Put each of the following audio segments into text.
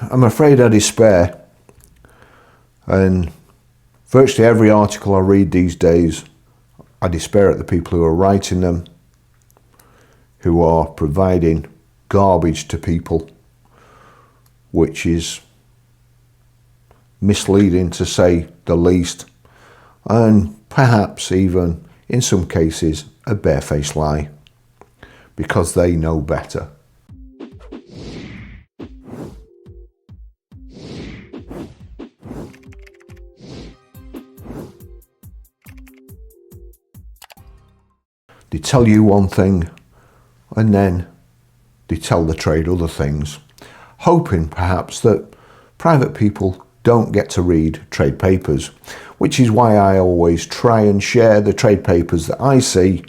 I'm afraid I despair. And virtually every article I read these days, I despair at the people who are writing them, who are providing garbage to people, which is misleading to say the least, and perhaps even in some cases a barefaced lie, because they know better. They tell you one thing and then they tell the trade other things, hoping perhaps that private people don't get to read trade papers, which is why I always try and share the trade papers that I see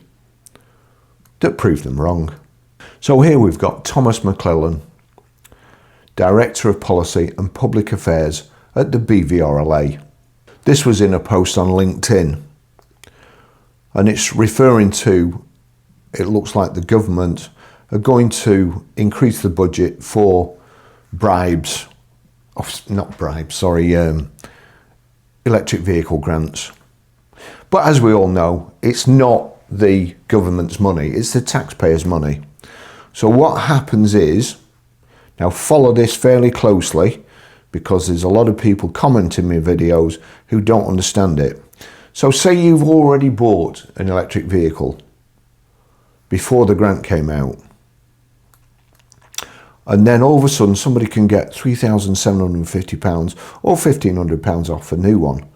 that prove them wrong. So here we've got Thomas McClellan, Director of Policy and Public Affairs at the BVRLA. This was in a post on LinkedIn, and it's referring to, it looks like the government are going to increase the budget for electric vehicle grants. But as we all know, it's not the government's money, it's the taxpayers' money. So what happens is, now follow this fairly closely, because there's a lot of people commenting my videos who don't understand it. So say you've already bought an electric vehicle before the grant came out, and then all of a sudden somebody can get £3,750 or £1,500 off a new one.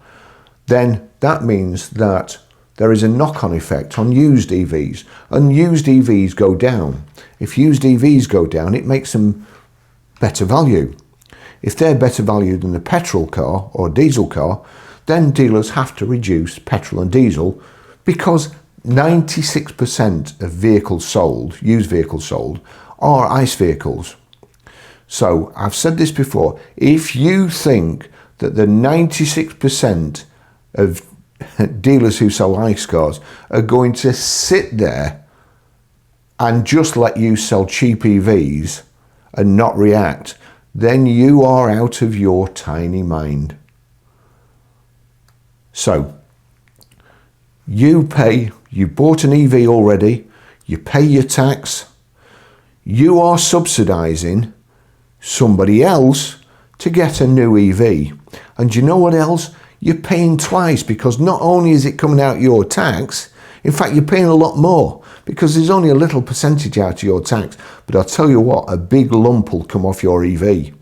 Then that means that there is a knock-on effect on used EVs, and used EVs go down. If used EVs go down, it makes them better value. If they're better value than a petrol car or a diesel car, then dealers have to reduce petrol and diesel, because 96% of vehicles sold, used vehicles sold, are ICE vehicles. So I've said this before, if you think that the 96% of dealers who sell ICE cars are going to sit there and just let you sell cheap EVs and not react, then you are out of your tiny mind. So you bought an EV already, you pay your tax, you are subsidising somebody else to get a new EV. And you know what else? You're paying twice, because not only is it coming out your tax, in fact you're paying a lot more, because there's only a little percentage out of your tax, but I'll tell you what, a big lump will come off your EV.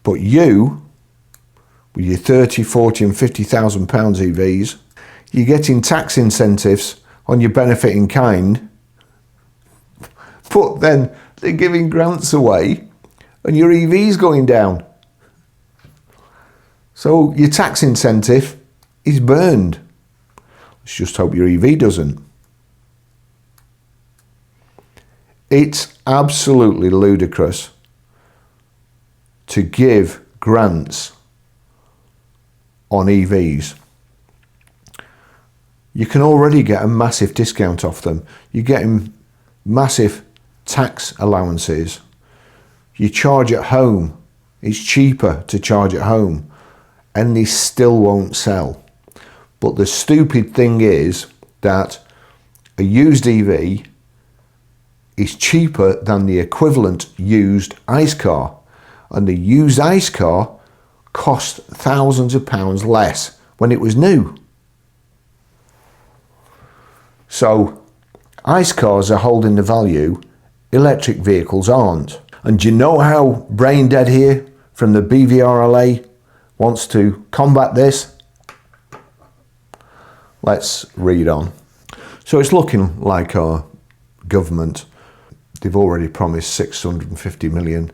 But you, with your 30, 40 and £50,000 EVs, you're getting tax incentives on your benefit in kind, but then they're giving grants away and your EV's going down. So your tax incentive is burned. Let's just hope your EV doesn't. It's absolutely ludicrous to give grants on EVs. You can already get a massive discount off them. You're getting massive tax allowances. You charge at home. It's cheaper to charge at home, and they still won't sell. But the stupid thing is that a used EV is cheaper than the equivalent used ICE car, and the used ICE car cost thousands of pounds less when it was new. So ICE cars are holding the value, electric vehicles aren't. And do you know how Brain Dead here from the BVRLA wants to combat this? Let's read on. So it's looking like our government, they've already promised 650 million,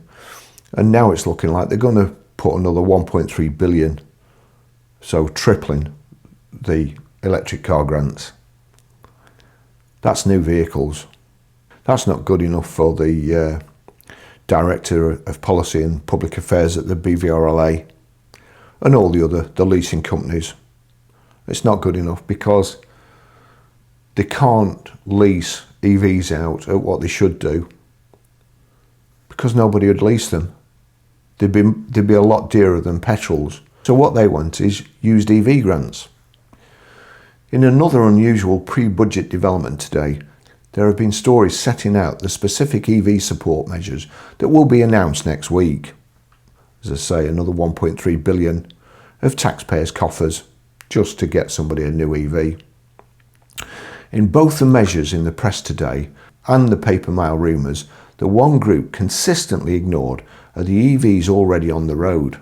and now it's looking like they're going to put another 1.3 billion, so tripling the electric car grants. That's new vehicles. That's not good enough for the Director of Policy and Public Affairs at the BVRLA and all the leasing companies. It's not good enough, because they can't lease EVs out at what they should do, because nobody would lease them. they'd be a lot dearer than petrols. So what they want is used EV grants. In another unusual pre-budget development today, there have been stories setting out the specific EV support measures that will be announced next week. As I say, another 1.3 billion of taxpayers' coffers just to get somebody a new EV. In both the measures in the press today and the paper mile rumours, the one group consistently ignored are the EVs already on the road.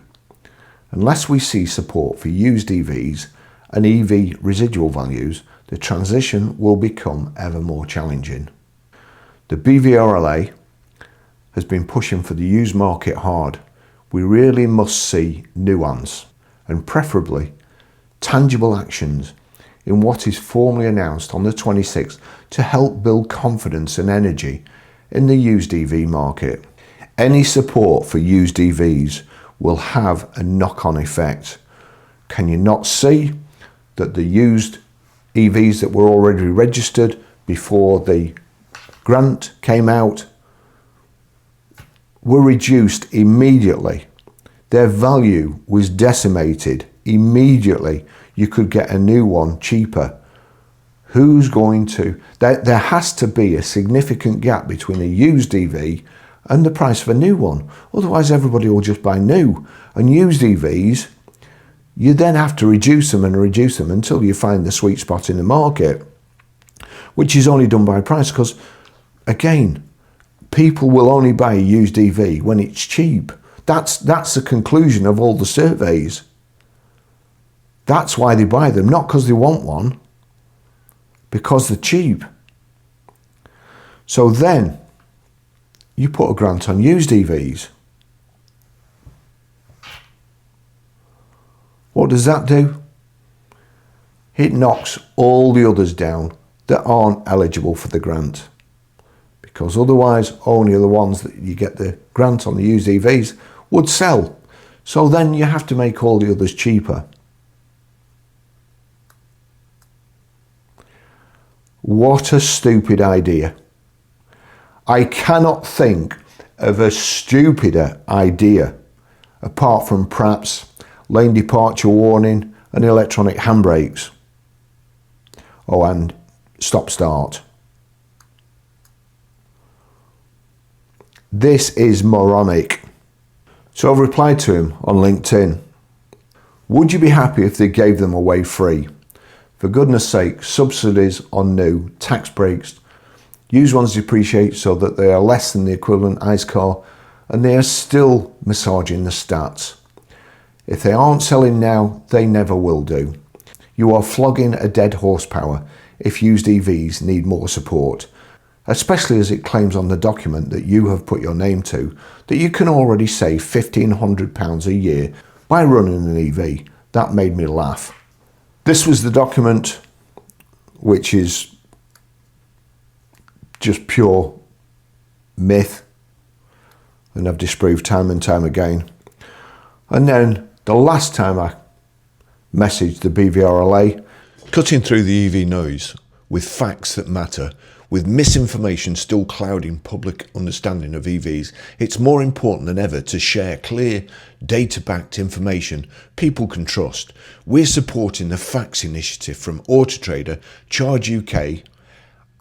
Unless we see support for used EVs and EV residual values, the transition will become ever more challenging. The BVRLA has been pushing for the used market hard. We really must see nuance and preferably tangible actions in what is formally announced on the 26th to help build confidence and energy in the used EV market. Any support for used EVs will have a knock-on effect. Can you not see that the used EVs that were already registered before the grant came out were reduced immediately? Their value was decimated immediately. You could get a new one cheaper. Who's going to? There has to be a significant gap between a used EV and the price of a new one. Otherwise, everybody will just buy new. And used EVs, you then have to reduce them until you find the sweet spot in the market, which is only done by price because, again, people will only buy a used EV when it's cheap. That's the conclusion of all the surveys. That's why they buy them, not because they want one, because they're cheap. So then you put a grant on used EVs. What does that do? It knocks all the others down that aren't eligible for the grant, because otherwise only the ones that you get the grant on the used EVs would sell. So then you have to make all the others cheaper. What a stupid idea. I cannot think of a stupider idea, apart from perhaps lane departure warning and electronic handbrakes. Oh, and stop start. This is moronic. So I've replied to him on LinkedIn. Would you be happy if they gave them away free? For goodness sake, subsidies on new, tax breaks, used ones depreciate so that they are less than the equivalent ICE car, and they are still massaging the stats. If they aren't selling now, they never will do. You are flogging a dead horsepower if used EVs need more support, especially as it claims on the document that you have put your name to that you can already save £1,500 a year by running an EV. That made me laugh. This was the document, which is just pure myth, and I've disproved time and time again. And then the last time I messaged the BVRLA, cutting through the EV noise with facts that matter, with misinformation still clouding public understanding of EVs, it's more important than ever to share clear, data-backed information people can trust. We're supporting the Facts Initiative from Autotrader, Charge UK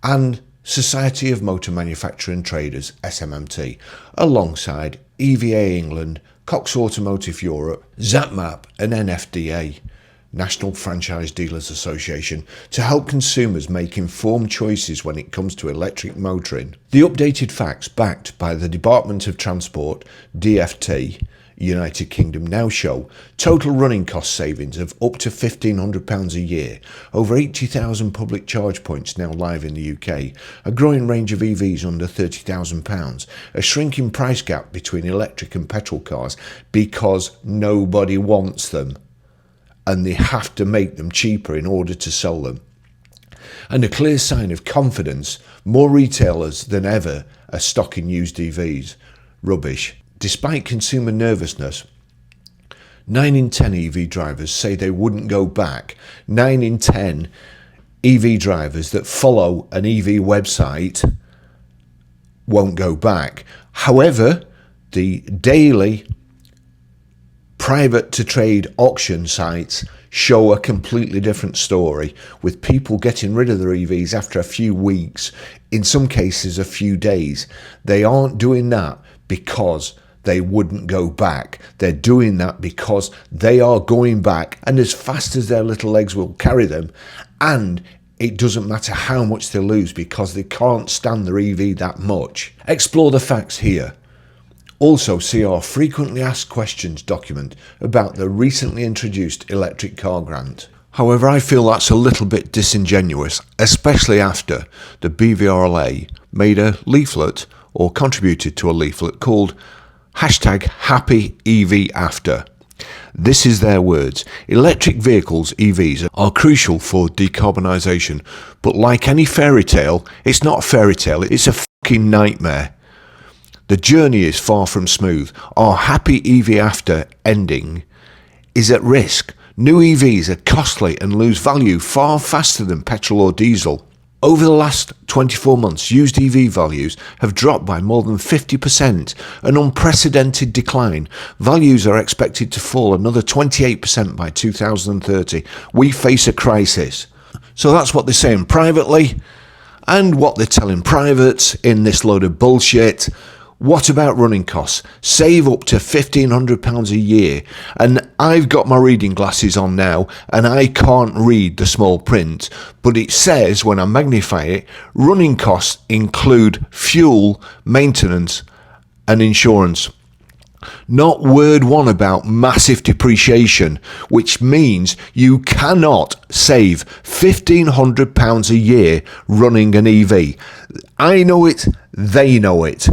and Society of Motor Manufacturing Traders, SMMT, alongside EVA England, Cox Automotive Europe, ZapMap and NFDA, National Franchise Dealers Association, to help consumers make informed choices when it comes to electric motoring. The updated facts backed by the Department of Transport, DFT, United Kingdom now show total running cost savings of up to £1,500 a year, over 80,000 public charge points now live in the UK, a growing range of EVs under £30,000, a shrinking price gap between electric and petrol cars because nobody wants them and they have to make them cheaper in order to sell them. And a clear sign of confidence, more retailers than ever are stocking used EVs. Rubbish. Despite consumer nervousness, 9 in 10 EV drivers say they wouldn't go back. 9 in 10 EV drivers that follow an EV website won't go back. However, the daily Private to trade auction sites show a completely different story, with people getting rid of their EVs after a few weeks, in some cases a few days. They aren't doing that because they wouldn't go back. They're doing that because they are going back, and as fast as their little legs will carry them, and it doesn't matter how much they lose because they can't stand their EV that much. Explore the facts here. Also see our frequently asked questions document about the recently introduced electric car grant. However, I feel that's a little bit disingenuous, especially after the BVRLA made a leaflet, or contributed to a leaflet, called #HappyEVAfter. This is their words. Electric vehicles, EVs, are crucial for decarbonisation, but like any fairy tale, it's not a fairy tale, it's a fucking nightmare. The journey is far from smooth. Our happy EV after ending is at risk. New EVs are costly and lose value far faster than petrol or diesel. Over the last 24 months, used EV values have dropped by more than 50%, an unprecedented decline. Values are expected to fall another 28% by 2030. We face a crisis. So that's what they're saying privately, and what they're telling privates in this load of bullshit. What about running costs? Save up to £1,500 a year. And I've got my reading glasses on now and I can't read the small print, but it says, when I magnify it, running costs include fuel, maintenance and insurance. Not word one about massive depreciation, which means you cannot save £1,500 a year running an EV. I know it, they know it.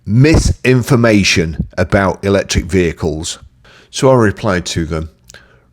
Misinformation about electric vehicles. So I replied to them,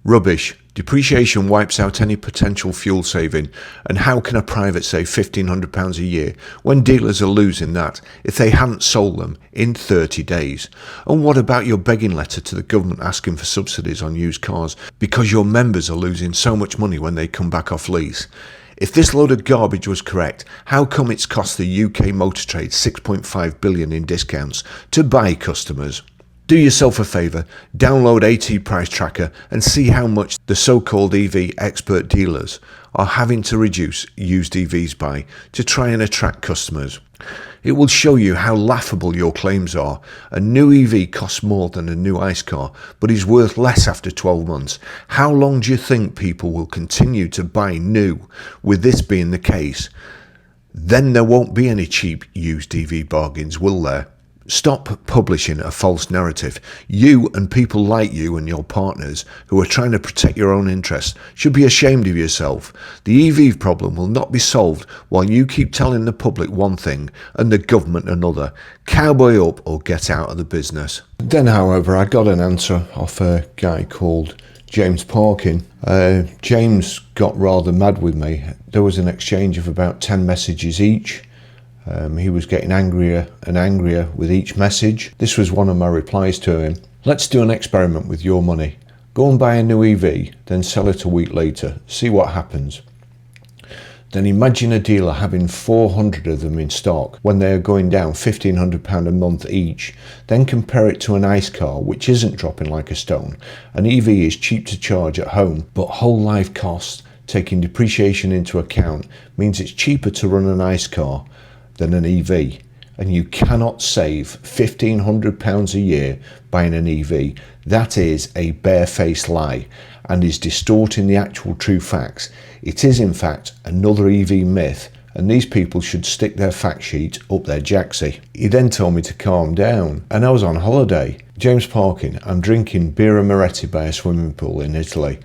rubbish. Depreciation wipes out any potential fuel saving, and how can a private save £1,500 a year when dealers are losing that if they hadn't sold them in 30 days? And what about your begging letter to the government asking for subsidies on used cars because your members are losing so much money when they come back off lease? If this load of garbage was correct, how come it's cost the UK motor trade £6.5 billion in discounts to buy customers? Do yourself a favour, download AT Price Tracker and see how much the so-called EV expert dealers are having to reduce used EVs by to try and attract customers. It will show you how laughable your claims are. A new EV costs more than a new ICE car, but is worth less after 12 months. How long do you think people will continue to buy new with this being the case? Then there won't be any cheap used EV bargains, will there? Stop publishing a false narrative. You and people like you and your partners who are trying to protect your own interests should be ashamed of yourself. The EV problem will not be solved while you keep telling the public one thing and the government another. Cowboy up or get out of the business. Then, however, I got an answer off a guy called James Parkin. James got rather mad with me. There was an exchange of about 10 messages each. He was getting angrier and angrier with each message. This was one of my replies to him. Let's do an experiment with your money. Go and buy a new EV, then sell it a week later. See what happens. Then imagine a dealer having 400 of them in stock when they are going down £1,500 a month each. Then compare it to an ICE car, which isn't dropping like a stone. An EV is cheap to charge at home, but whole life costs, taking depreciation into account, means it's cheaper to run an ICE car than an EV, and you cannot save £1,500 a year buying an EV. That is a barefaced lie and is distorting the actual true facts. It is in fact another EV myth, and these people should stick their fact sheet up their jacksie. He then told me to calm down, and I was on holiday. James Parkin, I'm drinking Birra Moretti by a swimming pool in Italy.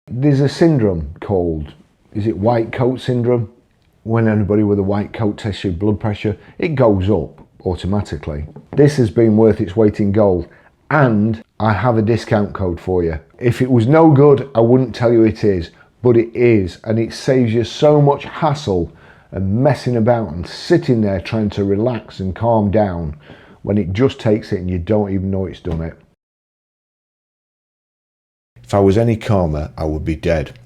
There's a syndrome called, is it white coat syndrome? When anybody with a white coat tests your blood pressure, it goes up automatically. This has been worth its weight in gold, and I have a discount code for you. If it was no good, I wouldn't tell you it is, but it is, and it saves you so much hassle and messing about and sitting there trying to relax and calm down when it just takes it and you don't even know it's done it. If I was any calmer, I would be dead.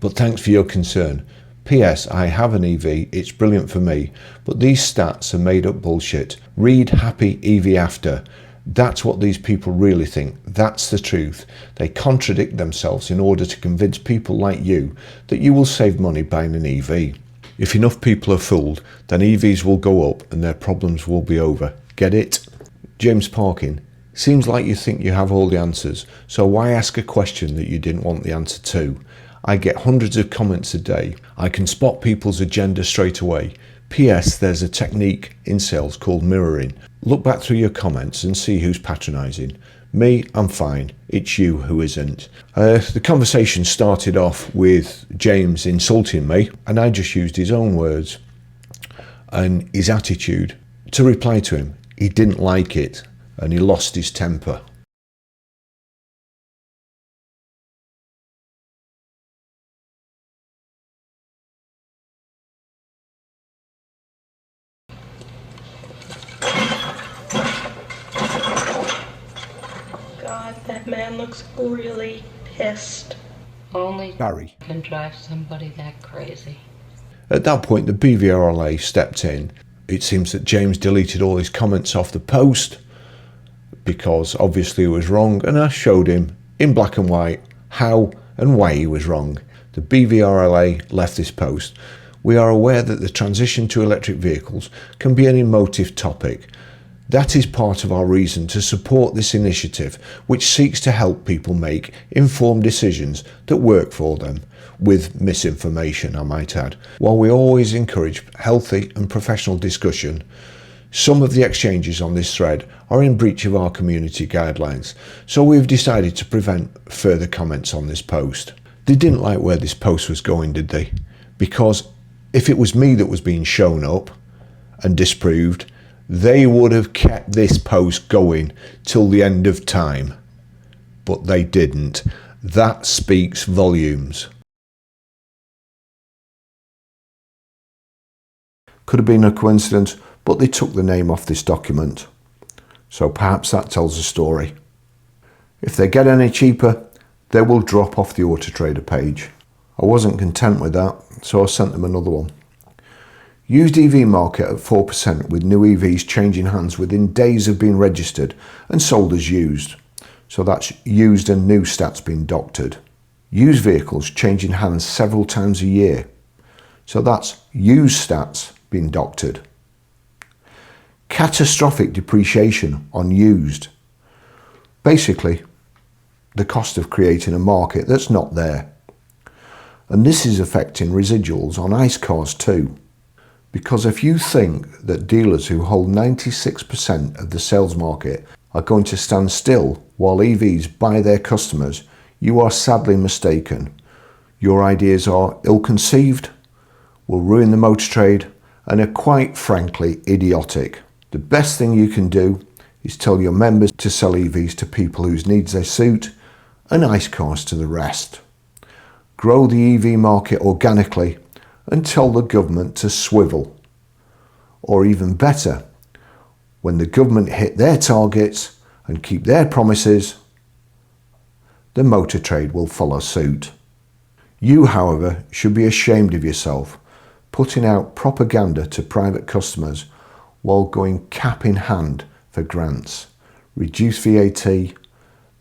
But thanks for your concern. PS, I have an EV, it's brilliant for me, but these stats are made up bullshit. Read happy EV after. That's what these people really think. That's the truth. They contradict themselves in order to convince people like you that you will save money buying an EV. If enough people are fooled, then EVs will go up and their problems will be over. Get it? James Parkin, seems like you think you have all the answers, so why ask a question that you didn't want the answer to? I get hundreds of comments a day. I can spot people's agenda straight away. PS, there's a technique in sales called mirroring. Look back through your comments and see who's patronising. Me, I'm fine. It's you who isn't. The conversation started off with James insulting me, and I just used his own words and his attitude to reply to him. He didn't like it, and he lost his temper. God, that man looks really pissed. Only Barrie can drive somebody that crazy. At that point, the BVRLA stepped in. It seems that James deleted all his comments off the post because obviously it was wrong, and I showed him in black and white how and why he was wrong. The BVRLA left this post. We are aware that the transition to electric vehicles can be an emotive topic. That is part of our reason to support this initiative, which seeks to help people make informed decisions that work for them, with misinformation, I might add. While we always encourage healthy and professional discussion, some of the exchanges on this thread are in breach of our community guidelines, so we've decided to prevent further comments on this post. They didn't like where this post was going, did they? Because if it was me that was being shown up and disproved, they would have kept this post going till the end of time. But they didn't. That speaks volumes. Could have been a coincidence, but they took the name off this document. So perhaps that tells a story. If they get any cheaper, they will drop off the Auto Trader page. I wasn't content with that, so I sent them another one. Used EV market at 4%, with new EVs changing hands within days of being registered and sold as used. So that's used and new stats being doctored. Used vehicles changing hands several times a year. So that's used stats being doctored. Catastrophic depreciation on used. Basically, the cost of creating a market that's not there. And this is affecting residuals on ICE cars too. Because if you think that dealers who hold 96% of the sales market are going to stand still while EVs buy their customers, you are sadly mistaken. Your ideas are ill-conceived, will ruin the motor trade, and are quite frankly idiotic. The best thing you can do is tell your members to sell EVs to people whose needs they suit and ICE cars to the rest. Grow the EV market organically and tell the government to swivel. Or even better, when the government hit their targets and keep their promises, the motor trade will follow suit. You, however, should be ashamed of yourself, putting out propaganda to private customers while going cap in hand for grants, reduced VAT,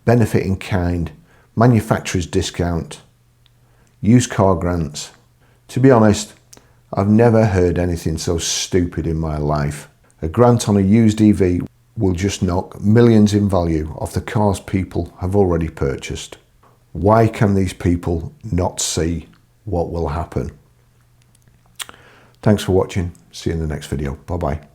benefit in kind, manufacturer's discount, used car grants. To be honest, I've never heard anything so stupid in my life. A grant on a used EV will just knock millions in value off the cars people have already purchased. Why can these people not see what will happen? Thanks for watching. See you in the next video. Bye bye.